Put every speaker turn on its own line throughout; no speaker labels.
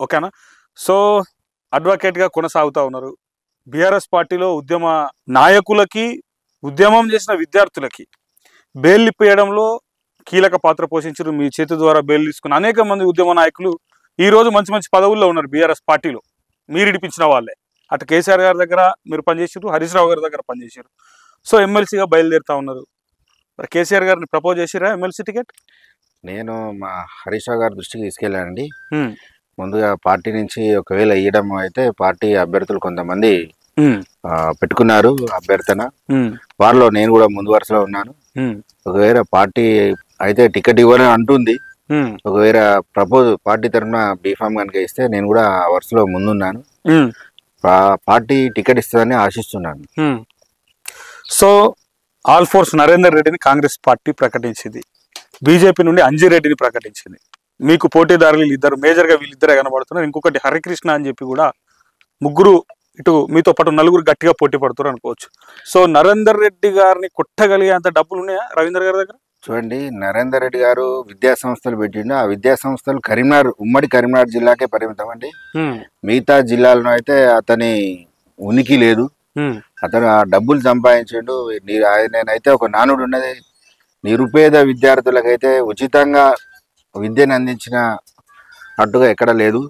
ఓకేనా? సో అడ్వకేట్గా కొనసాగుతూ ఉన్నారు. బీఆర్ఎస్ పార్టీలో ఉద్యమ నాయకులకి, ఉద్యమం చేసిన విద్యార్థులకి బెయిల్ ఇప్పించడంలో కీలక పాత్ర పోషించారు. మీ చేతి ద్వారా బెయిల్ తీసుకున్న అనేక మంది ఉద్యమ నాయకులు ఈరోజు మంచి మంచి పదవుల్లో ఉన్నారు బీఆర్ఎస్ పార్టీలో. మీరు ఇడిపించిన వాళ్ళే. అటు కేసీఆర్ గారి దగ్గర మీరు పనిచేసారు, హరీష్ రావు గారి దగ్గర పనిచేసారు. సో ఎమ్మెల్సీగా బయలుదేరుతా ఉన్నారు. మరి కేసీఆర్ గారిని ప్రపోజ్ చేసిరా ఎమ్మెల్సీ టికెట్?
నేను మా హరీష్ రావు గారి దృష్టికి తీసుకెళ్ళానండి. ముందుగా పార్టీ నుంచి ఒకవేళ ఇవ్వడం అయితే పార్టీ అభ్యర్థులు కొంతమంది పెట్టుకున్నారు అభ్యర్థన. వారిలో నేను కూడా ముందు వరుసలో ఉన్నాను. ఒకవేళ పార్టీ అయితే టికెట్ ఇవ్వాలని అంటుంది. ఒకవేళ ప్రపోజ్ పార్టీ తరఫున బీఫామ్ కనుక ఇస్తే నేను కూడా వరుసలో ముందున్నాను. పార్టీ టికెట్ ఇస్తుందని ఆశిస్తున్నాను.
సో ఆల్ ఫోర్స్ నరేందర్ రెడ్డిని కాంగ్రెస్ పార్టీ ప్రకటించింది. బీజేపీ నుండి అంజిరెడ్డిని ప్రకటించింది. మీకు పోటీదారులు ఇద్దరు, మేజర్గా వీళ్ళిద్దరే కనబడుతున్నారు. ఇంకొకటి హరికృష్ణ అని చెప్పి కూడా ముగ్గురు, ఇటు మీతో పాటు నలుగురు గట్టిగా పోటీ పడుతున్నారు అనుకోవచ్చు. సో నరేందర్ రెడ్డి గారిని కొట్టగలిగేంత డబ్బులు ఉన్నాయా రవీందర్ గారి దగ్గర?
చూడండి, నరేందర్ రెడ్డి గారు విద్యా సంస్థలు పెట్టిండు. ఆ విద్యా సంస్థలు కరీంనగర్, ఉమ్మడి కరీంనగర్ జిల్లాకే పరిమితం అండి. మిగతా జిల్లాలను అయితే అతని ఉనికి లేదు. అతను ఆ డబ్బులు సంపాదించిండు. నేనైతే ఒక నానుడు ఉన్నది, నిరుపేద విద్యార్థులకైతే ఉచితంగా విద్యను అందించిన అట్టుగా ఎక్కడ లేదు.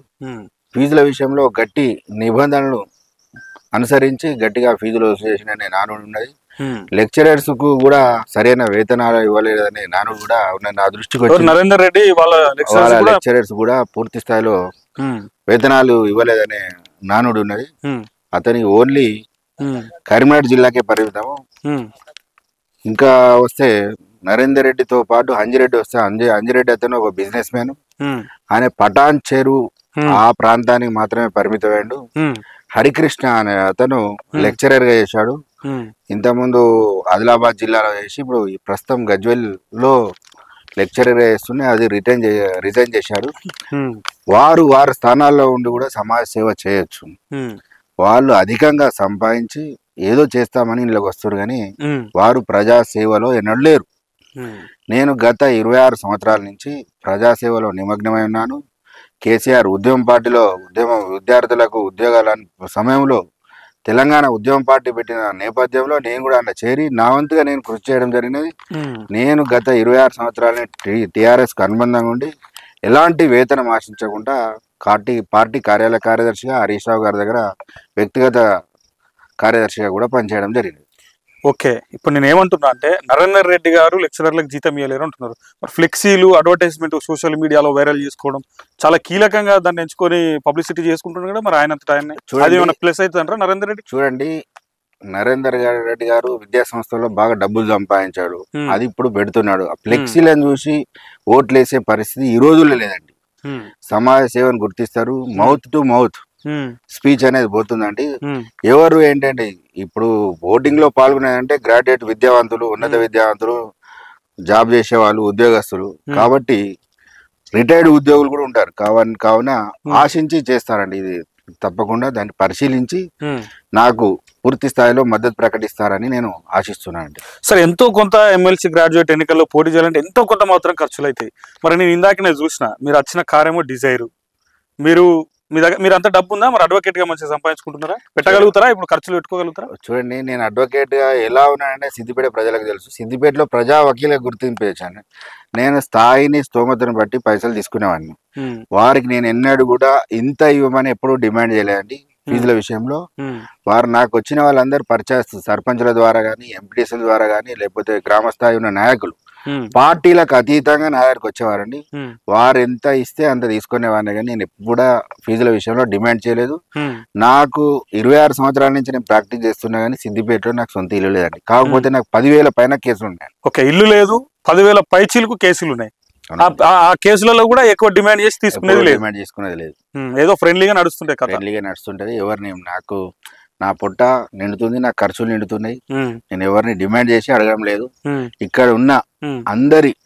ఫీజుల విషయంలో గట్టి నిబంధనలు అనుసరించి గట్టిగా ఫీజులు వసూలు చేసిన నానుడు ఉన్నది. లెక్చరర్స్ కు కూడా సరైన వేతనాలు ఇవ్వలేదనే నానుడు కూడా నా దృష్టికి వచ్చి,
నరేందర్ రెడ్డి వాళ్ళ
లెక్చరర్స్ కూడా పూర్తి స్థాయిలో వేతనాలు ఇవ్వలేదనే నానుడు ఉన్నది. అతని ఓన్లీ కరీంనగర్ జిల్లాకే పరిమితము. ఇంకా వస్తే నరేందర్ రెడ్డితో పాటు అంజిరెడ్డి వస్తే, అంజిరెడ్డి అతను ఒక బిజినెస్ మ్యాన్. ఆయన పటాన్ చెరువు ఆ ప్రాంతానికి మాత్రమే పరిమితమైండు. హరికృష్ణ అనే అతను లెక్చరర్ గా చేశాడు. ఇంతకుముందు ఆదిలాబాద్ జిల్లాలో చేసి ఇప్పుడు ప్రస్తుతం గజ్వెల్ లో లెక్చరర్ గా చేస్తూనే అది రిజైన్ చేశాడు. వారి స్థానాల్లో ఉండి కూడా సమాజ సేవ చేయొచ్చు. వాళ్ళు అధికంగా సంపాదించి ఏదో చేస్తామని ఇంట్లోకి వస్తారు, కానీ వారు ప్రజా సేవలో ఎన్నడూ లేరు. నేను గత 26 సంవత్సరాల నుంచి ప్రజాసేవలో నిమగ్నమై ఉన్నాను. కేసీఆర్ ఉద్యమ పార్టీలో విద్యార్థులకు ఉద్యోగాల సమయంలో తెలంగాణ ఉద్యమ పార్టీ పెట్టిన నేపథ్యంలో నేను కూడా అలా చేరి నా వంతుగా నేను కృషి చేయడం జరిగినది. నేను గత 26 సంవత్సరాలని టీఆర్ఎస్కి అనుబంధంగా ఉండి ఎలాంటి వేతనం ఆశించకుండా పార్టీ కార్యాలయ కార్యదర్శిగా హరీష్ రావు గారి దగ్గర వ్యక్తిగత కార్యదర్శిగా కూడా పనిచేయడం జరిగింది.
ఓకే, ఇప్పుడు నేను ఏమంటున్నా అంటే నరేందర్ రెడ్డి గారు లెక్చరర్లకు జీతం ఇవ్వలేరు అంటున్నారు. మరి ఫ్లెక్సీలు, అడ్వర్టైజ్మెంట్ సోషల్ మీడియాలో వైరల్ చేసుకోవడం చాలా కీలకంగా దాన్ని ఎంచుకొని పబ్లిసిటీ చేసుకుంటున్నారు కదా. మరి ఆయన ప్లస్ అవుతుందంటారా నరేందర్ రెడ్డి?
చూడండి, నరేందర్ రెడ్డి గారు విద్యా సంస్థలో బాగా డబ్బులు సంపాదించాడు. అది ఇప్పుడు పెడుతున్నాడు. ఆ ఫ్లెక్సీలను చూసి ఓట్లేసే పరిస్థితి ఈ రోజుల్లో లేదండి. సమాజ సేవను గుర్తిస్తారు. మౌత్ టు మౌత్ స్పీచ్ అనేది పోతుందండి. ఎవరు ఏంటంటే ఇప్పుడు ఓటింగ్ లో పాల్గొనేదంటే గ్రాడ్యుయేట్ విద్యావంతులు, ఉన్నత విద్యావంతులు, జాబ్ చేసే వాళ్ళు, ఉద్యోగస్తులు. కాబట్టి రిటైర్డ్ ఉద్యోగులు కూడా ఉంటారు. కావున ఆశించి చేస్తారండి. ఇది తప్పకుండా దాన్ని పరిశీలించి నాకు పూర్తి స్థాయిలో మద్దతు ప్రకటిస్తారని నేను ఆశిస్తున్నానండి.
సరే, ఎంతో కొంత ఎమ్మెల్సీ గ్రాడ్యుయేట్ ఎన్నికల్లో పోటీ చేయాలంటే ఎంతో కొంత మాత్రం ఖర్చులు అవుతాయి. మరి నేను ఇందాకనే చూసిన మీరు వచ్చిన కారేమో డిజైరు. మీరు అంత డబ్బు ఉందా? మరి అడ్వకేట్ గా మంచిగా సంపాదించుకుంటున్నారా? పెట్టగలుగుతారా? ఇప్పుడు ఖర్చులు పెట్టుకోగలుగుతారా?
చూడండి, నేను అడ్వకేట్ గా ఎలా ఉన్నానంటే సిద్దిపేట ప్రజలకు తెలుసు. సిద్దిపేటలో ప్రజా వకీల గుర్తింపు ఇచ్చాను. నేను స్థాయిని, స్తోమతను బట్టి పైసలు తీసుకునేవాడిని. వారికి నేను ఎన్నడూ కూడా ఇంత ఇవ్వమని ఎప్పుడూ డిమాండ్ చేయలేదండి. ఫీజుల విషయంలో వారు నాకు వచ్చిన వాళ్ళందరూ పరిచయస్తు, సర్పంచుల ద్వారా కానీ, ఎంపీటీసీల ద్వారా కానీ, లేకపోతే గ్రామ స్థాయి ఉన్న నాయకులు, పార్టీలకు అతీతంగా నా దగ్గరకు వచ్చేవారండి. వారు ఎంత ఇస్తే అంత తీసుకునేవాడిని, కానీ నేను ఎప్పుడు కూడా ఫీజుల విషయంలో డిమాండ్ చేయలేదు. నాకు 26 సంవత్సరాల నుంచి నేను ప్రాక్టీస్ చేస్తున్నా, కానీ సిద్దిపేటలో నాకు సొంత ఇల్లు లేదండి. కాకపోతే నాకు 10,000 పైన కేసులు ఉన్నాయి.
ఒక ఇల్లు లేదు, 10,000 పైచీలకు కేసులు ఉన్నాయి. ఆ కేసులలో కూడా ఎక్కువ డిమాండ్ చేసి తీసుకునేది
లేదు.
ఏదో ఫ్రెండ్లీగా నడుస్తుంటది.
ఎవరిని నాకు నా పొట్ట నిండుతుంది, నా ఖర్చులు నిండుతున్నాయి. నేను ఎవరిని డిమాండ్ చేసి అడగడం లేదు. ఇక్కడ ఉన్న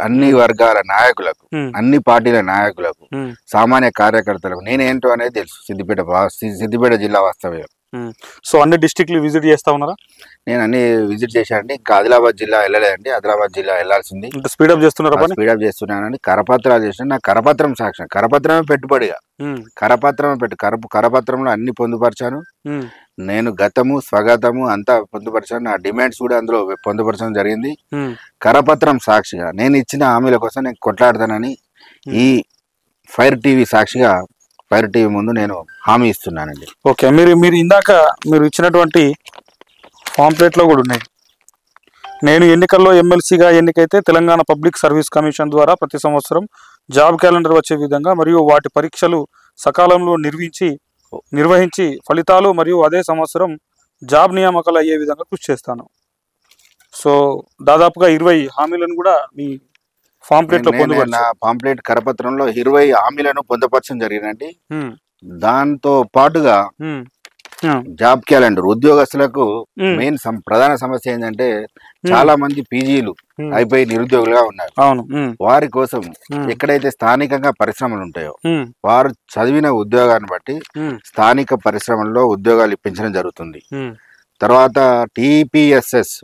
అన్ని వర్గాల నాయకులకు, అన్ని పార్టీల నాయకులకు, సామాన్య కార్యకర్తలకు నేనేంటో అనేది తెలుసు. సిద్దిపేట జిల్లా వాస్తవ్యం.
సో అన్ని డిస్ట్రిక్ట్లు విజిట్ చేస్తా ఉన్నారా?
నేను అన్ని విజిట్ చేశానండి. ఇంకా ఆదిలాబాద్ జిల్లా వెళ్ళలేదండి. ఆదిలాబాద్ జిల్లా వెళ్ళాల్సింది.
స్పీడప్ చేస్తున్నారా పని?
స్పీడప్ చేస్తున్నానండి. కరపత్రాలు చేసిన నాకు కరపత్రం సాక్ష్యం, కరపత్రమే పెట్టుబడిగా, కరపత్రమే కరపత్రంలో అన్ని పొందుపరిచాను. నేను గతము స్వగతము అంతా పొందుపరిచాను. నా డిమాండ్స్ కూడా అందులో పొందుపరచడం జరిగింది. కరపత్రం సాక్షిగా నేను ఇచ్చిన హామీల కోసం నేను కొట్లాడతానని ఈ ఫైర్ టీవీ సాక్షిగా, ఫైర్ టీవీ ముందు నేను హామీ ఇస్తున్నానండి.
ఓకే, మీరు ఇందాక మీరు ఇచ్చినటువంటి పాంప్లెట్లో కూడా ఉన్నాయి. నేను ఎన్నికల్లో ఎమ్మెల్సీగా ఎన్నికైతే తెలంగాణ పబ్లిక్ సర్వీస్ కమిషన్ ద్వారా ప్రతి సంవత్సరం జాబ్ క్యాలెండర్ వచ్చే విధంగా మరియు వాటి పరీక్షలు సకాలంలో నిర్వహించి ఫలితాలు మరియు అదే సంవత్సరం జాబ్ నియామకాలు అయ్యే విధంగా కృషి చేస్తాను. సో దాదాపుగా 20 హామీలను కూడా మీ పాంప్లెట్లో
నా పాంప్లెట్ కరపత్రంలో 20 హామీలను పొందుపరచడం జరిగిందండి. దాంతో పాటుగా జాబ్ క్యాలెండర్, ఉద్యోగస్తులకు మెయిన్ ప్రధాన సమస్య ఏంటంటే చాలా మంది పీజీలు అయిపోయి నిరుద్యోగులుగా ఉన్నారు. వారి కోసం ఎక్కడైతే స్థానికంగా పరిశ్రమలు ఉంటాయో వారు చదివిన ఉద్యోగాన్ని బట్టి స్థానిక పరిశ్రమల్లో ఉద్యోగాలు ఇప్పించడం జరుగుతుంది. తర్వాత టీపీఎస్ఎస్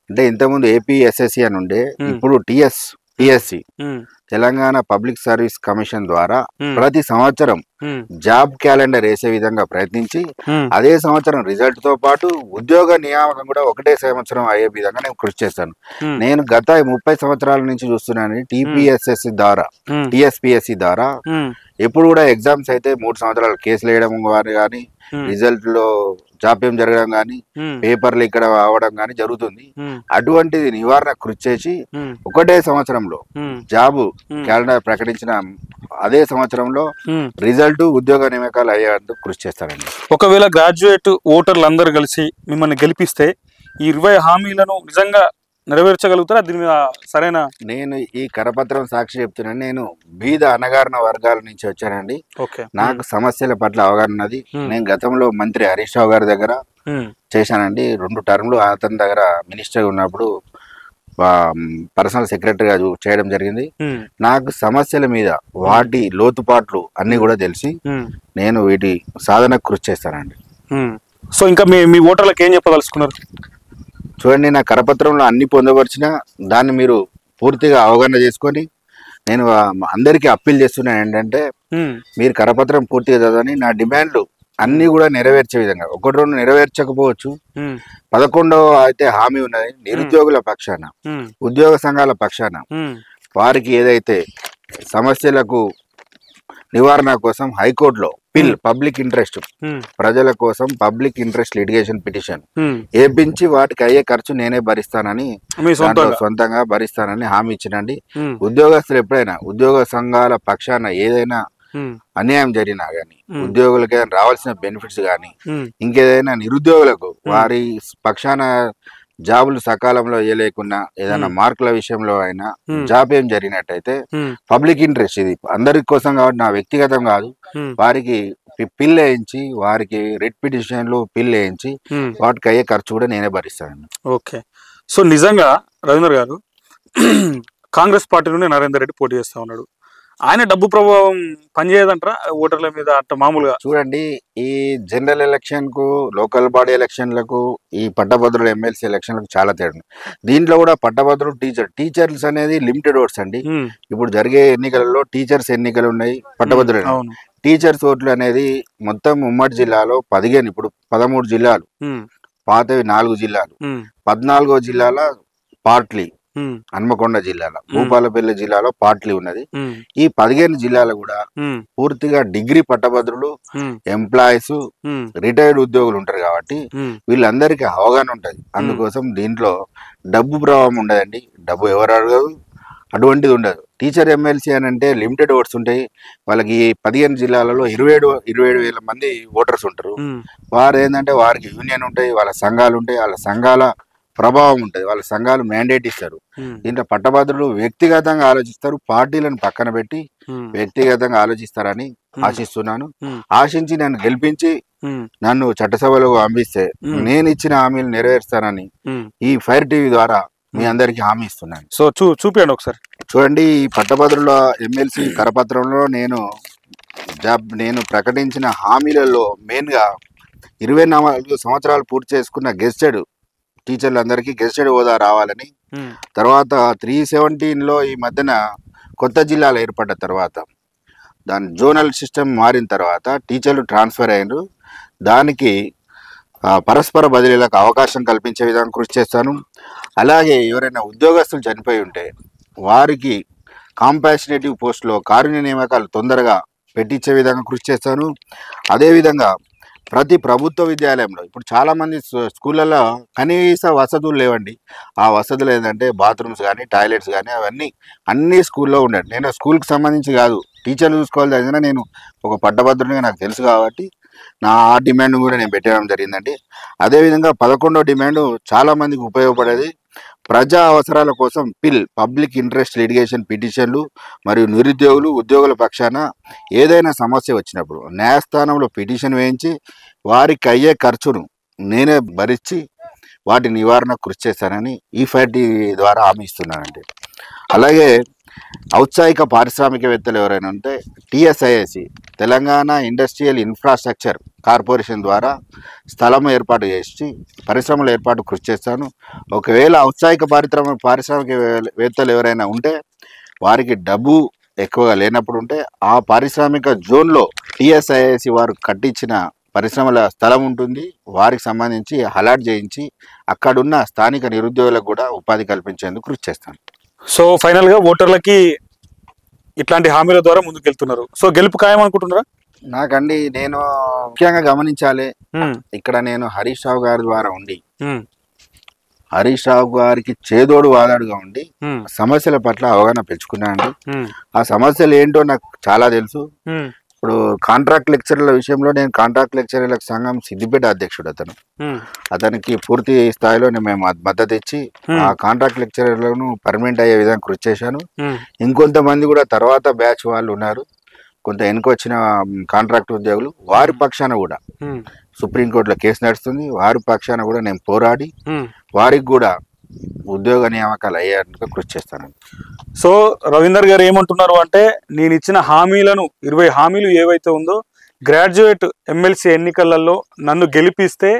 అంటే ఇంతకుముందు ఏపీఎస్ఎస్సి అని ఉండే, ఇప్పుడు TSC Telangana public service commission ద్వారా ప్రతి సంవత్సరం జాబ్ క్యాలెండర్ వేసే విధంగా ప్రయత్నించి అదే సంవత్సరం రిజల్ట్ తో పాటు ఉద్యోగ నియామకం కూడా ఒకటే సంవత్సరం అయ్యే విధంగా నేను కృషి చేస్తాను. నేను గత 30 సంవత్సరాల నుంచి చూస్తున్నాను. టీపీఎస్ఎస్సి ద్వారా, టిఎస్పిఎస్సి ద్వారా ఎప్పుడు కూడా ఎగ్జామ్స్ అయితే 3 సంవత్సరాలు కేసులు వేయడం కానీ, రిజల్ట్ లో జాప్యం జరగడం కానీ, పేపర్లు ఇక్కడ అవడం కానీ జరుగుతుంది. అటువంటిది నివారణ కృషి చేసి ఒకటే సంవత్సరంలో జాబ్ క్యాలెండర్ ప్రకటించిన అదే సంవత్సరంలో రిజల్ట్, ఉద్యోగ నియామకాలు అయ్యేందుకు కృషి చేస్తానండి.
ఒకవేళ గ్రాడ్యుయేట్ ఓటర్లు అందరూ కలిసి మిమ్మల్ని గెలిపిస్తే ఈ 20 హామీలను నిజంగా నెరవేర్చగలుగుతారా? దీని మీద సరైన
నేను ఈ కరపత్రం సాక్షి చెప్తున్నాను. నేను బీద అణగారిన వర్గాల నుంచి వచ్చానండి. నాకు సమస్యల పట్ల అవగాహన ఉన్నది. నేను గతంలో మంత్రి హరీష్ రావు గారి దగ్గర చేశానండి. 2 టర్మ్లు అతని దగ్గర మినిస్టర్ ఉన్నప్పుడు పర్సనల్ సెక్రటరీగా చేయడం జరిగింది. నాకు సమస్యల మీద వాటి లోతుపాట్లు అన్ని కూడా తెలిసి నేను వీటి సాధనకు కృషి చేస్తానండి.
సో ఇంకా మీ ఓటర్లకు ఏం చెప్పదలుచుకున్నారు?
చూడండి, నా కరపత్రంలో అన్ని పొందపరిచిన దాన్ని మీరు పూర్తిగా అవగాహన చేసుకొని నేను అందరికీ అప్పీల్ చేస్తున్నాను ఏంటంటే మీరు కరపత్రం పూర్తిగా చదవని నా డిమాండ్లు అన్ని కూడా నెరవేర్చే విధంగా, 1-2 నెరవేర్చకపోవచ్చు, 11వ అయితే హామీ ఉన్నది. నిరుద్యోగుల పక్షాన, ఉద్యోగ సంఘాల పక్షాన వారికి ఏదైతే సమస్యలకు నివారణ కోసం హైకోర్టులో పబ్లిక్ ఇంట్రెస్ట్, ప్రజల కోసం పబ్లిక్ ఇంట్రెస్ట్ లిటిగేషన్ పిటిషన్ ఏపించి వాటికి అయ్యే ఖర్చు నేనే భరిస్తానని, సొంతంగా భరిస్తానని హామీ ఇచ్చినండి. ఉద్యోగస్తులు ఎప్పుడైనా ఉద్యోగ సంఘాల పక్షాన ఏదైనా అన్యాయం జరిగినా గానీ, ఉద్యోగులకు ఏదైనా రావాల్సిన బెనిఫిట్స్ గానీ, ఇంకేదైనా నిరుద్యోగులకు వారి పక్షాన జాబులు సకాలంలో ఇవ్వలేకున్నా ఏదైనా మార్కుల విషయంలో అయినా జాప్యం జరిగినట్టయితే పబ్లిక్ ఇంట్రెస్ట్, ఇది అందరి కోసం కాబట్టి నా వ్యక్తిగతం కాదు, వారికి పిల్ వేయించి, వారికి రిట్ పిటిషన్లు పిల్ వేయించి వాటికి అయ్యే ఖర్చు కూడా నేనే భరిస్తాను.
ఓకే, సో నిజంగా రవీంద్ర గారు కాంగ్రెస్ పార్టీ నుండి నరేందర్ రెడ్డి పోటీ చేస్తా ఉన్నాడు. ఆయన డబ్బు ప్రభావం పనిచేయదంటారా ఓటర్ల మీద? అట్ట మామూలుగా
చూడండి, ఈ జనరల్ ఎలక్షన్ కు, లోకల్ బాడీ ఎలక్షన్లకు, ఈ పట్టభద్రుల ఎమ్మెల్సీ ఎలక్షన్లకు చాలా తేడా. దీంట్లో కూడా పట్టభద్రులు టీచర్స్ అనేది లిమిటెడ్ ఓట్స్ అండి. ఇప్పుడు జరిగే ఎన్నికలలో టీచర్స్ ఎన్నికలు ఉన్నాయి, పట్టభద్రులు. టీచర్స్ ఓట్లు అనేది మొత్తం ఉమ్మడి జిల్లాలో 15, ఇప్పుడు 13 జిల్లాలు, పాతవి 4 జిల్లాలు, 14వ జిల్లాల పార్ట్లీ, హన్మకొండ జిల్లాలో, భూపాలపల్లి జిల్లాలో పార్ట్లీ ఉన్నది. ఈ 15 జిల్లాలు కూడా పూర్తిగా డిగ్రీ పట్టభద్రులు, ఎంప్లాయీస్, రిటైర్డ్ ఉద్యోగులు ఉంటారు కాబట్టి వీళ్ళందరికీ అవగాహన ఉంటది. అందుకోసం దీంట్లో డబ్బు ప్రభావం ఉండదండి. డబ్బు ఎవరు అడగదు, అటువంటిది ఉండదు. టీచర్ ఎమ్మెల్సీ అని అంటే లిమిటెడ్ ఓట్స్ ఉంటాయి. వాళ్ళకి 15 జిల్లాలలో 27,000 మంది ఓటర్స్ ఉంటారు. వారు ఏంటంటే వారికి యూనియన్ ఉంటాయి, వాళ్ళ సంఘాలు ఉంటాయి, వాళ్ళ సంఘాల ప్రభావం ఉంటుంది, వాళ్ళ సంఘాలు మ్యాండేట్ ఇస్తారు. దీంట్లో పట్టభద్రులు వ్యక్తిగతంగా ఆలోచిస్తారు, పార్టీలను పక్కన పెట్టి వ్యక్తిగతంగా ఆలోచిస్తారని ఆశిస్తున్నాను. ఆశించి నన్ను గెలిపించి నన్ను చట్టసభలో పంపిస్తే నేను ఇచ్చిన హామీలు నెరవేరుస్తానని ఈ ఫైర్ టీవీ ద్వారా మీ అందరికి హామీ ఇస్తున్నాను.
సో చూపించండి ఒకసారి.
చూడండి, ఈ పట్టభద్రుల ఎమ్మెల్సీ కరపత్రంలో నేను ప్రకటించిన హామీలలో మెయిన్ గా 24 సంవత్సరాలు పూర్తి చేసుకున్న గెస్టెడ్ టీచర్లందరికీ గెస్టెడ్ హోదా రావాలని, తర్వాత 317లో ఈ మధ్యన కొత్త జిల్లాలు ఏర్పడ్డ తర్వాత దాని జోనల్ సిస్టమ్ మారిన తర్వాత టీచర్లు ట్రాన్స్ఫర్ అయ్యారు. దానికి పరస్పర బదిలీలకు అవకాశం కల్పించే విధంగా కృషి చేస్తాను. అలాగే ఎవరైనా ఉద్యోగస్తులు చనిపోయి ఉంటే వారికి కాంపాషనేటివ్ పోస్టులో కారుణ్య నియామకాలు తొందరగా పెట్టించే విధంగా కృషి చేస్తాను. అదేవిధంగా ప్రతి ప్రభుత్వ విద్యాలయంలో ఇప్పుడు చాలామంది స్కూళ్ళల్లో కనీస వసతులు లేవండి. ఆ వసతులు ఏంటంటే బాత్రూమ్స్ కానీ టాయిలెట్స్ కానీ అవన్నీ అన్ని స్కూల్లో ఉండండి. నేను స్కూల్కి సంబంధించి కాదు, టీచర్లు చూసుకోవాలి ఏదైనా, నేను ఒక పట్టభద్రునిగా నాకు తెలుసు కాబట్టి ఆ డిమాండ్ కూడా నేను పెట్టడం జరిగిందండి. అదేవిధంగా 11వ డిమాండ్ చాలామందికి ఉపయోగపడేది, ప్రజా అవసరాల కోసం పబ్లిక్ ఇంట్రెస్ట్ లిటిగేషన్ పిటిషన్లు మరియు నిరుద్యోగులు ఉద్యోగుల పక్షాన ఏదైనా సమస్య వచ్చినప్పుడు న్యాయస్థానంలో పిటిషన్ వేయించి వారికి అయ్యే ఖర్చును నేనే భరించి వాటి నివారణ కృషి చేస్తానని ఈ ఫైట్ ద్వారా హామీ ఇస్తున్నానండి. అలాగే ఔత్సాహిక పారిశ్రామికవేత్తలు ఎవరైనా ఉంటే TSIIC Telangana industrial infrastructure corporation ద్వారా స్థలం ఏర్పాటు చేసి పరిశ్రమల ఏర్పాటు కృషి చేస్తాను. ఒకవేళ ఔత్సాహిక పారిశ్రామికవేత్తలు ఎవరైనా ఉంటే వారికి డబ్బు ఎక్కువగా లేనప్పుడు ఉంటే ఆ పారిశ్రామిక జోన్లో TSIIC వారు కట్టించిన పరిశ్రమల స్థలం ఉంటుంది, వారికి సంబంధించి అలాట్ చేయించి అక్కడున్న స్థానిక నిరుద్యోగులకు కూడా ఉపాధి కల్పించేందుకు కృషి చేస్తాను.
సో ఫైనల్గా ఓటర్లకి ఇట్లాంటి హామీల ద్వారా ముందుకెళ్తున్నారు. సో గెలుపు ఖాయం అనుకుంటున్నారా?
నాకండి నేను ముఖ్యంగా గమనించాలి, ఇక్కడ నేను హరీష్ రావు గారి ద్వారా ఉండి హరీష్ రావు గారికి చేదోడు వాదాడుగా ఉండి సమస్యల పట్ల అవగాహన పెంచుకున్నానండి. ఆ సమస్యలు ఏంటో నాకు చాలా తెలుసు. ఇప్పుడు కాంట్రాక్ట్ లెక్చరర్ల విషయంలో నేను కాంట్రాక్ట్ లెక్చరర్ల సంఘం సిద్దిపేట అధ్యక్షుడు. అతనికి పూర్తి స్థాయిలో మేము మద్దతు ఇచ్చి ఆ కాంట్రాక్ట్ లెక్చరర్లను పర్మనెంట్ అయ్యే విధంగా కృషి చేశాను. ఇంకొంతమంది కూడా తర్వాత బ్యాచ్ వాళ్ళు ఉన్నారు, కొంత వెనుకొచ్చిన కాంట్రాక్ట్ ఉద్యోగులు, వారి పక్షాన కూడా సుప్రీంకోర్టులో కేసు నడుస్తుంది, వారి పక్షాన కూడా నేను పోరాడి వారికి కూడా ఉద్యోగ నియామకాలు అయ్యేందుకు కృషి చేస్తాను.
సో రవీందర్ గారు ఏమంటున్నారు అంటే, నేను ఇచ్చిన హామీలను 20 హామీలు ఏవైతే ఉందో గ్రాడ్యుయేట్ ఎమ్మెల్సీ ఎన్నికలలో నన్ను గెలిపిస్తే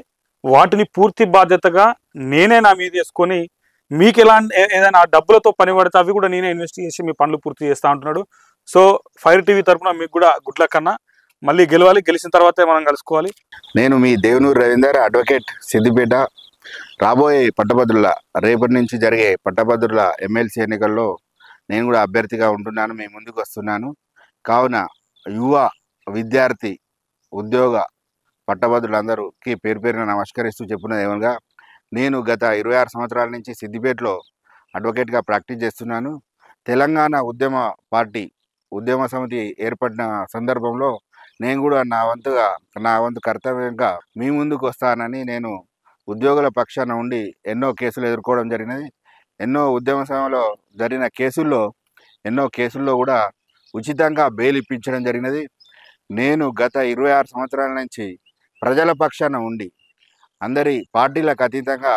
వాటిని పూర్తి బాధ్యతగా నేనే నా మీద వేసుకొని మీకు ఏదైనా డబ్బులతో పని పడితే అవి కూడా నేనే ఇన్వెస్ట్ చేసి మీ పనులు పూర్తి చేస్తా అంటున్నాడు. సో ఫైర్ టీవీ తరఫున మీకు కూడా గుడ్ లక్ అన్న. మళ్ళీ గెలవాలి, గెలిచిన తర్వాతే మనం కలుసుకోవాలి.
నేను మీ దేవనూరు రవీందర్, అడ్వకేట్, సిద్దిపేట. రాబోయే పట్టభద్రుల రేపటి నుంచి జరిగే పట్టభద్రుల ఎమ్మెల్సీ ఎన్నికల్లో నేను కూడా అభ్యర్థిగా ఉంటున్నాను, మీ ముందుకు వస్తున్నాను. కావున యువ విద్యార్థి ఉద్యోగ పట్టభద్రులందరికీ పేరు పేరున నమస్కరిస్తూ చెప్పున్నది ఏమనగా, నేను గత 26 సంవత్సరాల నుంచి సిద్దిపేటలో అడ్వకేట్గా ప్రాక్టీస్ చేస్తున్నాను. తెలంగాణ ఉద్యమ సమితి ఏర్పడిన సందర్భంలో నేను కూడా నా వంతు కర్తవ్యంగా మీ ముందుకు వస్తానని నేను ఉద్యోగుల పక్షాన ఉండి ఎన్నో కేసులు ఎదుర్కోవడం జరిగినది. ఎన్నో ఉద్యమ సమయంలో జరిగిన ఎన్నో కేసుల్లో కూడా ఉచితంగా బెయిల్ ఇప్పించడం జరిగినది. నేను గత 26 సంవత్సరాల నుంచి ప్రజల పక్షాన ఉండి అందరి పార్టీలకు అతీతంగా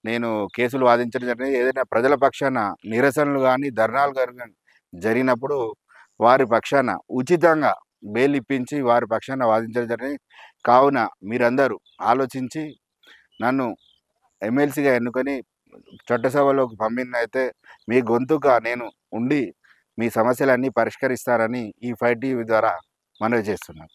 నేను కేసులు వాదించడం జరిగింది. ఏదైనా ప్రజల పక్షాన నిరసనలు కానీ ధర్నాలు కానీ జరిగినప్పుడు వారి పక్షాన ఉచితంగా బెయిల్ ఇప్పించి వారి పక్షాన వాదించడం జరిగింది. కావున మీరందరూ ఆలోచించి నన్ను ఎమ్మెల్సీగా ఎన్నుకొని చట్టసభలోకి పంపినైతే మీ గొంతుగా నేను ఉండి మీ సమస్యలన్నీ పరిష్కరిస్తారని ఈ ఫైట్ టీవీ ద్వారా మనవి చేస్తున్నాను.